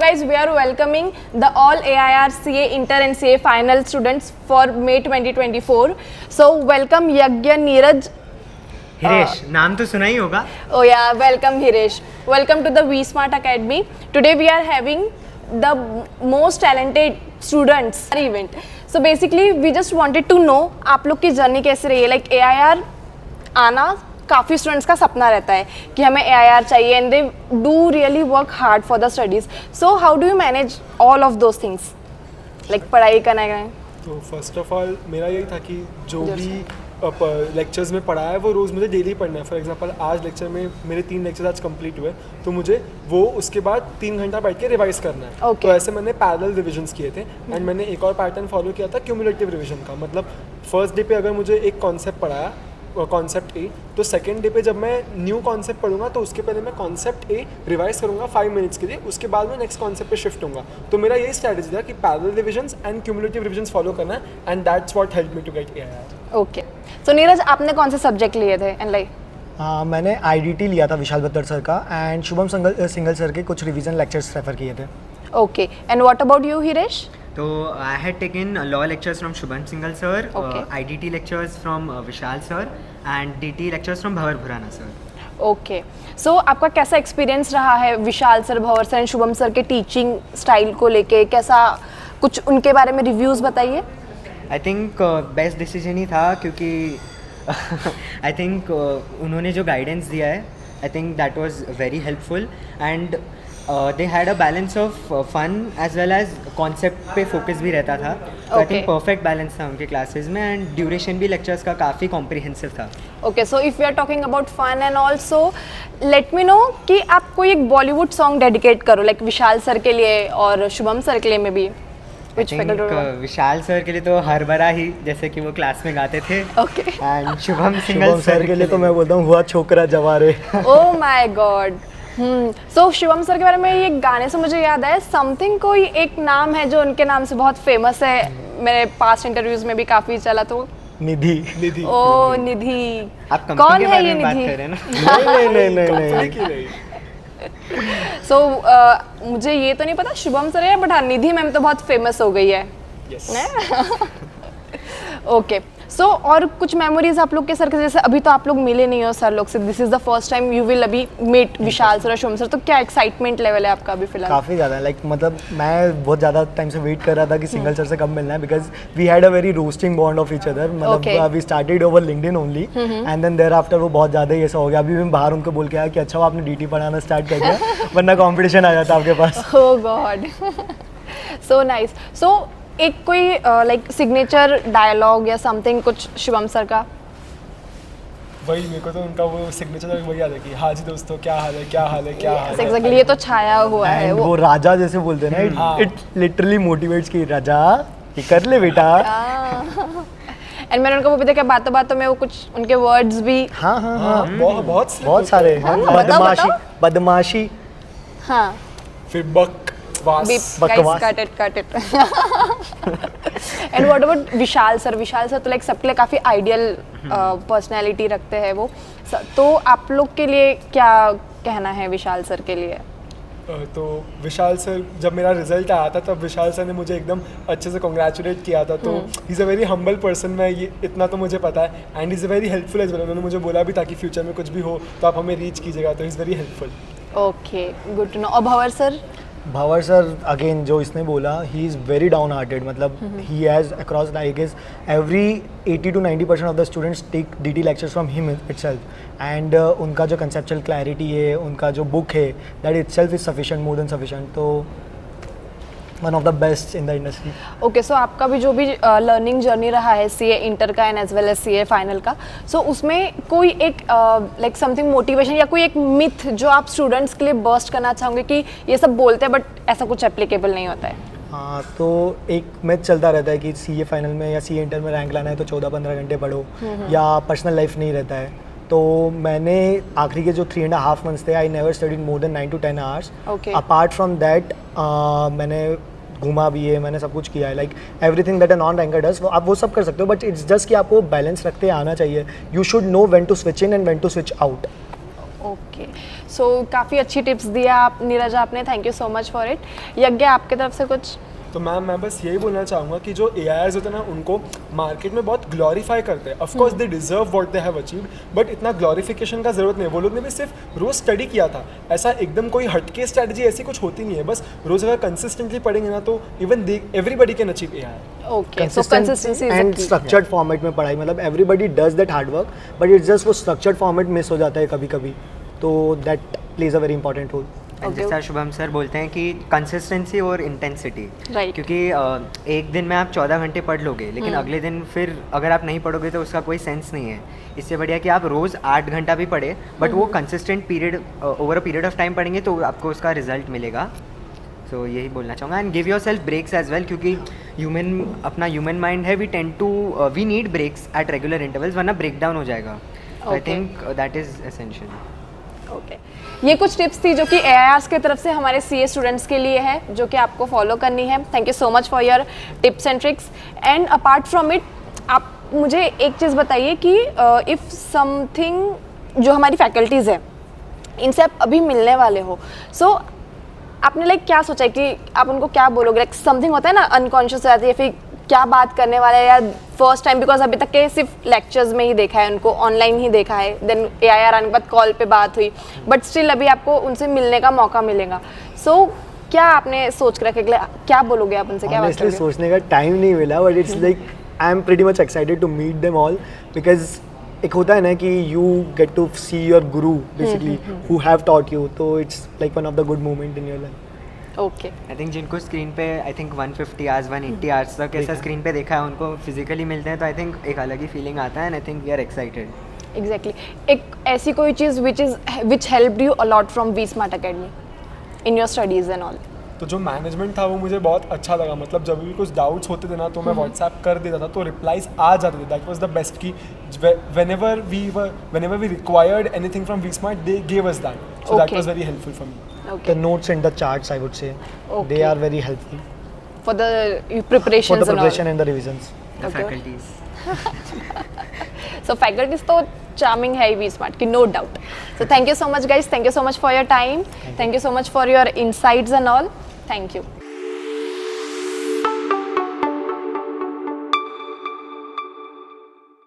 guys, we are welcoming the all AIR CA Inter and CA final students for May 2024. So welcome Yagya Neeraj. Hiresh नाम तो सुना ही होगा. Oh yeah, welcome Hiresh. Welcome to the V Smart Academy. Today we are having the most talented students event. So basically we just wanted to know आप लोग की journey कैसे रही है. Like AIR आना काफ़ी स्टूडेंट्स का सपना रहता है कि हमें AIR चाहिए and they do really work hard for the studies. So how do you manage all of those things like पढ़ाई करना है. तो फर्स्ट ऑफ ऑल मेरा यही था कि जो भी लेक्चर्स में पढ़ा है वो रोज़ मुझे डेली पढ़ना है. फॉर एग्जांपल आज लेक्चर में मेरे 3 लेक्चर्स आज कंप्लीट हुए तो मुझे वो उसके बाद 3 घंटा बैठ के रिवाइज करना है. Okay. तो ऐसे मैंने पैरेलल रिविजन्स किए थे एंड मैंने एक और पैटर्न फॉलो किया था क्यूमुलेटिव रिविजन का. मतलब फर्स्ट डे पे अगर मुझे एक कॉन्सेप्ट पढ़ाया कॉन्सेप्ट ए तो सेकेंड डे पे जब मैं न्यू कॉन्सेप्ट पढ़ूंगा तो उसके पहले मैं कॉन्सेप्ट ए रिवाइज करूंगा 5 मिनट्स के लिए. उसके बाद मैं नेक्स्ट कॉन्सेप्ट पे शिफ्ट होऊंगा. तो मेरा यही स्ट्रैटेजी था कि parallel revisions and cumulative revisions follow करना है and that's what help me to get AIR. Okay. So Neeraj आपने कौन से सब्जेक्ट लिए थे एंड लाइक. मैंने IDT लिया था विशाल बत्तर सर का एंड शुभम सिंगल सर के कुछ रिवीजन लेक्चर्स रेफर किए थे. Okay. And what about you Hiresh. तो I had taken law lectures from Shubham Singhal sir, Okay. IDT lectures from Vishal sir and DT lectures from Bhanwar Borana sir. Okay. So आपका कैसा एक्सपीरियंस रहा है Vishal sir, Bhanwar sir and Shubham sir के teaching style को लेके. कैसा कुछ उनके बारे में रिव्यूज़ बताइए. आई थिंक बेस्ट डिसीजन ही था क्योंकि आई थिंक उन्होंने जो गाइडेंस दिया है I think that was very helpful and they had a balance of fun as well as concept पे फोकस भी रहता था. तो आई थिंक परफेक्ट बैलेंस था उनके क्लासेस में एंड ड्यूरेशन भी लेक्चर्स का काफ़ी कॉम्प्रिहेंसिव था. Okay. So if we are talking about fun and also let me know कि आप कोई एक बॉलीवुड सॉन्ग डेडिकेट करो लाइक विशाल सर के लिए और शुभम सर के लिए में भी. आई थिंक विशाल सर के लिए तो हर बरा ही जैसे कि वो क्लास में गाते थे. Okay. And Shubham Singhal sir के लिए तो मैं बोलता हूँ हुआ छोकरा जवारे. Oh my god. So Shivam sir के बारे में ये गाने से मुझे याद है समथिंग. कोई एक नाम है जो उनके नाम से बहुत फेमस है, मेरे पास्ट इंटरव्यूज में भी भी चला. तो निधि. ओ निधि. आप कौन है ये बात निधि. कर रहे हैं ना. नहीं. सो मुझे ये तो नहीं पता शुभम सर है बट हाँ निधि मैम तो बहुत फेमस हो गई है. ओके. सो और कुछ मेमोरीज आप लोग के सर के जैसे अभी तो आप लोग मिले नहीं हो सर लोग से. This is the first time you will अभी मीट विशाल सर और शुभम सर. तो क्या एक्साइटमेंट लेवल है आपका अभी फिलहाल. काफ़ी ज़्यादा लाइक मतलब मैं बहुत ज़्यादा टाइम से वेट कर रहा था कि सिंगल सर से कब मिलना है because we had a very roasting bond of each other. मतलब we started over LinkedIn only and then thereafter वो बहुत ज़्यादा ही ऐसा हो गया. अभी मैं बाहर उनको बोल के आया कि अच्छा वो आपने DT पढ़ाना स्टार्ट कर दिया वरना कॉम्पिटिशन आ जाता आपके पास. ओह गॉड. So nice. सो एक कोई लाइक सिग्नेचर डायलॉग या समथिंग कुछ शुभम सर का. वही मेरे को तो उनका वो सिग्नेचर वही याद है कि हाँ जी दोस्तों क्या हाल है क्या हाल है क्या हाल है. एग्जैक्टली ये तो छाया हुआ है And वो राजा जैसे बोलते हैं ना इट लिटरली मोटिवेट्स कि राजा ये कर ले बेटा. एंड मैंने उनको वो भी देखा बातों बातों में वो कुछ उनके वर्ड्स भी. हाँ बहुत सारे. बदमाशी. हाँ. फिर बकवास. Cut it. And what about Vishal sir. Vishal sir तो लाइक सबके लिए काफ़ी आइडियल पर्सनैलिटी रखते हैं वो. तो आप लोग के लिए क्या कहना है विशाल सर के लिए. तो विशाल सर जब मेरा रिजल्ट आया था तब विशाल सर ने मुझे एकदम अच्छे से कॉन्ग्रेचुलेट किया था. तो he is a very humble person. मैं ये इतना तो मुझे पता है and is a very helpful as well. उन्होंने मुझे बोला भी था कि फ्यूचर में कुछ भी हो तो आप हमें रीच कीजिएगा. तो is very helpful. Okay good to know. और भंवर सर अगेन जो इसने बोला he is very downhearted. मतलब he has across like is every 80 to 90% of the students take DT lectures from him itself and उनका जो conceptual clarity है उनका जो बुक है that itself is sufficient more than sufficient. तो one of the best in the industry. Okay. So आपका भी जो भी लर्निंग जर्नी रहा है CA इंटर का and as well as CA final का. सो उसमें कोई एक लाइक समथिंग मोटिवेशन या कोई एक मिथ जो आप स्टूडेंट्स के लिए बर्स्ट करना चाहोगे कि ये सब बोलते हैं बट ऐसा कुछ एप्लीकेबल नहीं होता है. हाँ तो एक मैथ चलता रहता है कि CA फाइनल में या CA इंटर में रैंक लाना है तो 14-15 घंटे पढ़ो या पर्सनल लाइफ नहीं रहता है. तो मैंने आखिरी के जो 3.5 मंथ्स थे I never studied more than 9 to 10 hours. Apart from that मैंने घूमा भी है, मैंने सब कुछ किया है. Like everything that a non ranker does आप वो सब कर सकते हो बट इट्स जस्ट कि आपको बैलेंस रखते आना चाहिए. You should know when to switch in and when to switch out. Okay, so काफ़ी अच्छी टिप्स दिया आप नीरज आपने, thank you so much for it. Yagya आपकी तरफ से कुछ? तो मैम मैं बस यही बोलना चाहूँगा कि जो AIs होते हैं ना उनको मार्केट में बहुत ग्लोरीफाई करते हैं। Of course they deserve what they have achieved, but इतना ग्लोरिफिकेशन का ज़रूरत नहीं है। वो लोग ने भी सिर्फ रोज़ स्टडी किया था, ऐसा एकदम कोई हटके स्ट्रैटेजी ऐसी कुछ होती नहीं है। बस रोज़ अगर कंसिस्टेंटली पढ़ेंगे ना तो even everybody can achieve AI। Okay, so consistency and structured format में पढ़ाई, मतलब everybody does that hard work, but it's just वो स्ट्रक्चर्ड फॉर्मेट मिस हो जाता है कभी कभी, तो that plays a very important role. जैसा शुभम सर बोलते हैं कि कंसिस्टेंसी और इंटेंसिटी, Right. क्योंकि एक दिन में आप 14 घंटे पढ़ लोगे लेकिन अगले दिन फिर अगर आप नहीं पढ़ोगे तो उसका कोई सेंस नहीं है। इससे बढ़िया कि आप रोज़ 8 घंटा भी पढ़े बट वो consistent period over a period of time पढ़ेंगे तो आपको उसका रिजल्ट मिलेगा। सो यही बोलना चाहूँगा। And give yourself breaks as well, क्योंकि ह्यूमन माइंड है, we need breaks at regular intervals, वरना ब्रेक डाउन हो जाएगा। I Okay. Think that is essential. Okay, ये कुछ टिप्स थी जो कि AIRs की तरफ से हमारे CA स्टूडेंट्स के लिए है, जो कि आपको फॉलो करनी है। Thank you so much for your tips and tricks. And apart from it, आप मुझे एक चीज़ बताइए कि इफ़ समथिंग जो हमारी फैकल्टीज़ है इनसे आप अभी मिलने वाले हो, सो आपने लाइक क्या सोचा है कि आप उनको क्या बोलोगे? लाइक समथिंग होता है ना अनकॉन्शियस हो जाती है, फिर क्या बात करने वाले हैं, या फर्स्ट टाइम, बिकॉज अभी तक के सिर्फ लेक्चर्स में ही देखा है उनको, ऑनलाइन ही देखा है, देन AIR आने के बाद कॉल पे बात हुई, बट स्टिल अभी आपको उनसे मिलने का मौका मिलेगा। सो क्या आपने सोच कर रखे, क्या बोलोगे आप उनसे, क्या बात Honestly, करोगे? सोचने का टाइम नहीं मिला, but it's like I am pretty much excited to meet them all, because एक होता है ना कि you get to see your guru basically who have taught you, तो it's like one of the good moment in your life. Okay, I think जिनको screen पे I think 150 hours 180 hours तक ऐसा स्क्रीन पे देखा है, उनको फिजिकली मिलते हैं तो आई थिंक एक अलग ही फीलिंग आता है। And I think we are excited. Exactly. एक ऐसी कोई चीज़ which helped you a lot from V Smart Academy in your studies and all? तो जो मैनेजमेंट था वो मुझे बहुत अच्छा लगा। मतलब जब भी कुछ डाउट्स होते थे ना तो मैं व्हाट्सएप कर देता था तो रिप्लाइज आ जाते थे। दैट वाज द बेस्ट की whenever we required anything from V-Smart, they gave us that. So that Okay. was very helpful for me. The Okay, notes and the charts, I would say, Okay. they are very helpful for the for preparations the and preparation all. and the revisions. The Okay. Faculties. So faculties तो charming है we smart की, no doubt. So thank you so much guys, thank you so much for your time, thank you so much for your insights and all. Thank you.